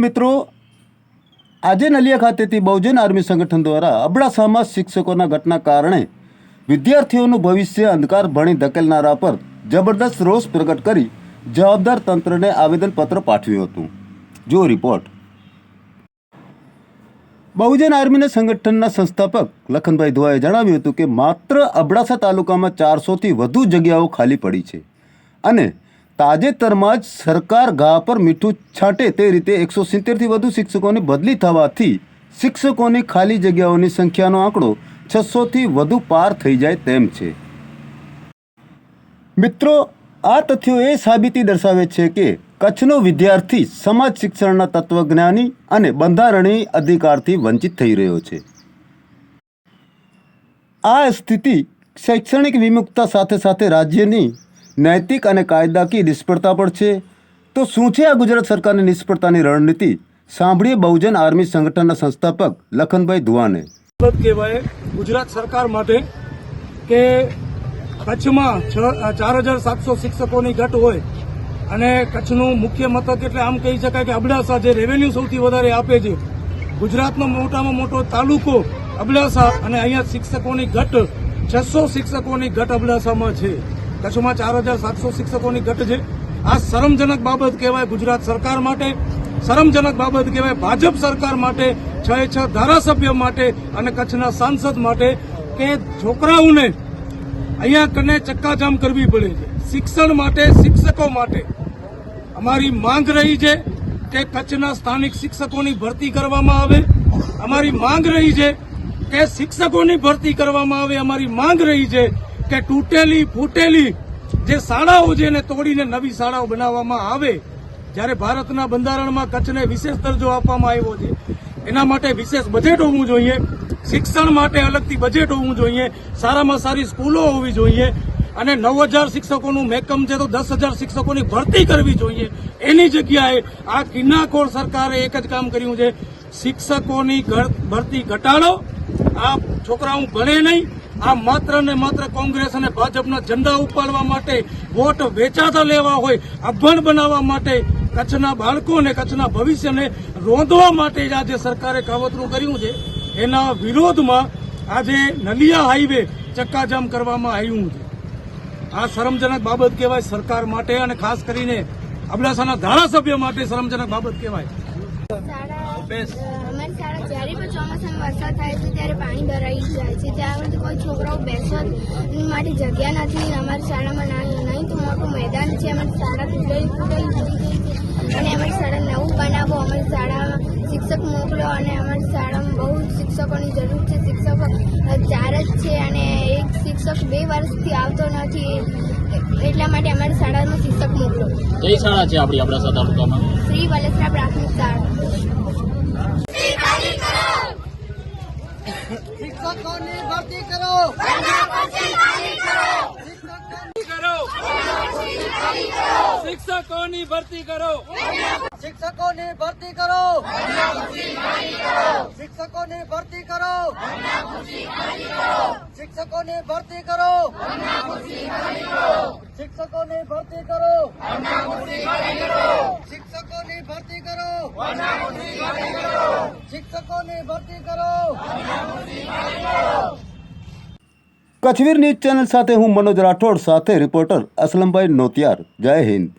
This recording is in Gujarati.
મિત્રો, આજે નલિયા ખાતેથી બહુજન આર્મી સંગઠન દ્વારા અબડાસામાં શિક્ષકોના ઘટના કારણે વિદ્યાર્થીઓનું ભવિષ્ય અંધકાર ભણી ધકેલનારા પર જબરદસ્ત રોષ પ્રગટ કરી જવાબદાર તંત્રને આવેદનપત્ર પાઠવ્યું હતું. જો રિપોર્ટ. બહુજન આર્મીના સંગઠનના સંસ્થાપક લખનભાઈ ધુઆએ જણાવ્યું હતું કે માત્ર અબડાસા તાલુકામાં 400થી વધુ જગ્યાઓ ખાલી પડી છે અને તાજેતરમાં જ સરકાર ઘા પર મીઠું છાંટે તે રીતે 170થી વધુ શિક્ષકોની બદલી થવાથી શિક્ષકોની ખાલી જગ્યાઓની સંખ્યાનો આંકડો 600થી વધુ પાર થઈ જાય તેમ છે. મિત્રો, આ તથ્યો એ સાબિતી દર્શાવે છે કે કચ્છનો વિદ્યાર્થી સમાજ શિક્ષણના તત્વજ્ઞાની અને બંધારણીય અધિકારથી વંચિત થઈ રહ્યો છે. આ સ્થિતિ શૈક્ષણિક વિમુક્તતા સાથે સાથે રાજ્યની નૈતિક અને કાયદાકીય નિષ્ફળતા પણ છે. તો શું છે આ ગુજરાત સરકારની નિષ્ફળતાની રણનીતિ? સાંભળીએ બહુજન આર્મી સંગઠનના સંસ્થાપક લખનભાઈ ધુઆને. કહેવાય ગુજરાત સરકાર માટે કે કચ્છમાં 4700 શિક્ષકોની ઘટ હોય અને કચ્છનું મુખ્ય મથક એટલે આમ કહી શકાય કે અબડાસા જે રેવન્યુ સૌથી વધારે આપે છે, ગુજરાતનો મોટામાં મોટો તાલુકો અબડાસા અને અહીંયા શિક્ષકોની ઘટ 600 શિક્ષકોની ઘટ અબડાસામાં છે. કચ્છમાં 4700 શિક્ષકોની ઘટ છે. આ શરમજનક બાબત કહેવાય ગુજરાત સરકાર માટે, શરમજનક બાબત કહેવાય ભાજપ સરકાર માટે, 6 ધારાસભ્ય માટે અને કચ્છના સાંસદ માટે કે છોકરાઓને અહીંયા કને ચક્કાજામ કરવી પડે છે. શિક્ષણ માટે, શિક્ષકો માટે અમારી માંગ રહી છે કે કચ્છના સ્થાનિક શિક્ષકોની ભરતી કરવામાં આવે. અમારી માંગ રહી છે કે શિક્ષકોની ભરતી કરવામાં આવે. અમારી માંગ રહી છે કે તૂટેલી ફૂટેલી જે શાળાઓ છે એને તોડીને નવી શાળાઓ બનાવવામાં આવે. જ્યારે ભારતના બંધારણમાં કચ્છને વિશેષ દરજ્જો આપવામાં આવ્યો છે, એના માટે વિશેષ બજેટ હોવું જોઈએ. શિક્ષણ માટે અલગથી બજેટ હોવું જોઈએ. સારામાં સારી સ્કૂલો હોવી જોઈએ અને 9000 શિક્ષકોનું મહેકમ છે તો 10000 શિક્ષકોની ભરતી કરવી જોઈએ. એની જગ્યાએ આ કિન્નાખોર સરકારે એક જ કામ કર્યું છે, શિક્ષકોની ભરતી ઘટાડો. આ છોકરાઓ ભણે નહીં. આ માત્ર ને માત્ર કોંગ્રેસ અને ભાજપના ઝંડા ઉપાડવા માટે, વોટ વેચાતા લેવા હોય, અભણ બનાવવા માટે, કચ્છના બાળકોને, કચ્છના ભવિષ્યને રોંધવા માટે જ આજે સરકારે કાવતરું કર્યું છે. એના વિરોધમાં આજે નલિયા હાઈવે ચક્કાજામ કરવામાં આવ્યું છે. આ શરમજનક બાબત કહેવાય સરકાર માટે અને ખાસ કરીને અબડાસાના ધારાસભ્ય માટે શરમજનક બાબત કહેવાય. અમારી શાળા જ્યારે પણ ચોમાસામાં વરસાદ થાય છે ત્યારે પાણી ભરાઈ જાય છે. ત્યાં કોઈ છોકરાઓ બેસવા માટે જગ્યા નથી. અમારી શાળામાં નહીં તો મોટું મેદાન છે. અમારી શાળા તૂટેલી થઈ ગઈ છે અને અમારી શાળા નવું બનાવો. અમારી શાળામાં શિક્ષક મોકલો અને અમારી શાળામાં બહુ શિક્ષકોની જરૂર છે. શિક્ષકો 4 જ છે અને એક શિક્ષક 2 વર્ષથી આવતો નથી. એટલા માટે અમારી શાળામાં શિક્ષક મોકલો. કઈ શાળા છે આપણી અબડાસા તાલુકામાં? શ્રી વલેસરા પ્રાથમિક શાળા. શિક્ષકોની ભરતી કરો. શિક્ષકોની ભરતી કરો. શિક્ષકોની ભરતી કરો. શિક્ષકોની ભરતી કરો. શિક્ષકોની ભરતી કરો. શિક્ષકોની ભરતી કરો. શિક્ષકોની ભરતી કરો. શિક્ષકોની ભરતી કરો. કચ્છવીર ન્યૂઝ ચેનલ સાથે હું મનોજ રાઠોડ, સાથે રિપોર્ટર અસલમભાઈ નોતિયાર. જય હિન્દ.